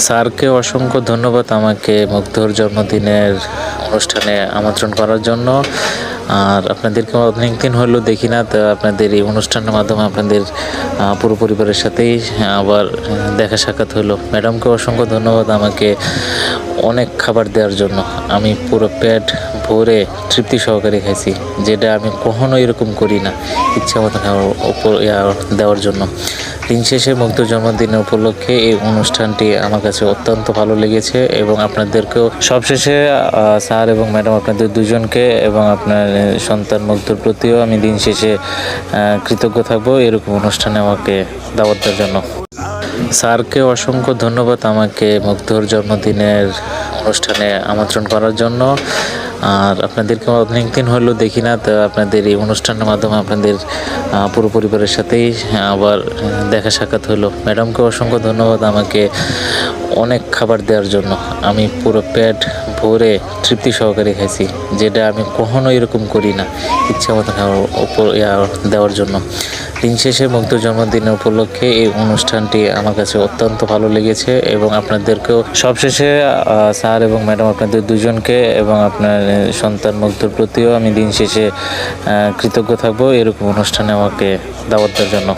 স্যারকে অসংখ্য ধন্যবাদ আমাকে মুগ্ধর জন্মদিনের অনুষ্ঠানে আমন্ত্রণ করার জন্য। আর আপনাদেরকে অনেকদিন হলো দেখি না, তো আপনাদের এই অনুষ্ঠানের মাধ্যমে আপনাদের পুরো পরিবারের সাথেই আবার দেখা সাক্ষাৎ হলো। ম্যাডামকে অসংখ্য ধন্যবাদ আমাকে অনেক খাবার দেওয়ার জন্য। আমি পুরো পেট ভরে তৃপ্তি সহকারে খাইছি, যেটা আমি কখনো এরকম করি না, ইচ্ছা মতো দেওয়ার জন্য। দিন শেষে মুগ্ধ জন্মদিনের উপলক্ষে এই অনুষ্ঠানটি আমার কাছে অত্যন্ত ভালো লেগেছে এবং আপনাদেরকেও সবশেষে স্যার এবং ম্যাডাম আপনাদের দুজনকে এবং আপনার সন্তান মুগ্ধর প্রতিও আমি দিন শেষে কৃতজ্ঞ থাকবো এরকম অনুষ্ঠানে আমাকে দাওয়াত দেওয়ার জন্য। স্যারকে অসংখ্য ধন্যবাদ আমাকে মুগ্ধর জন্মদিনের অনুষ্ঠানে আমন্ত্রণ করার জন্য। আর আপনাদেরকে অনেকদিন হলো দেখি না, তো আপনাদের এই অনুষ্ঠানের মাধ্যমে আপনাদের পুরো পরিবারের সাথেই আবার দেখা সাক্ষাৎ হলো। ম্যাডামকে অসংখ্য ধন্যবাদ আমাকে অনেক খাবার দেওয়ার জন্য। আমি পুরো পেট ভরে তৃপ্তি সহকারে খাইছি, যেটা আমি কখনো এরকম করি না, ইচ্ছা মতো দেওয়ার জন্য। দিন শেষে মুগ্ধ জন্মদিনের উপলক্ষে এই অনুষ্ঠানটি আমার কাছে অত্যন্ত ভালো লেগেছে এবং আপনাদেরকেও সবশেষে স্যার এবং ম্যাডাম আপনাদের দুজনকে এবং আপনার সন্তান মুগ্ধর প্রতিও আমি দিন শেষে কৃতজ্ঞ থাকবো এরকম অনুষ্ঠানে আমাকে দাওয়াত দেওয়ার জন্য।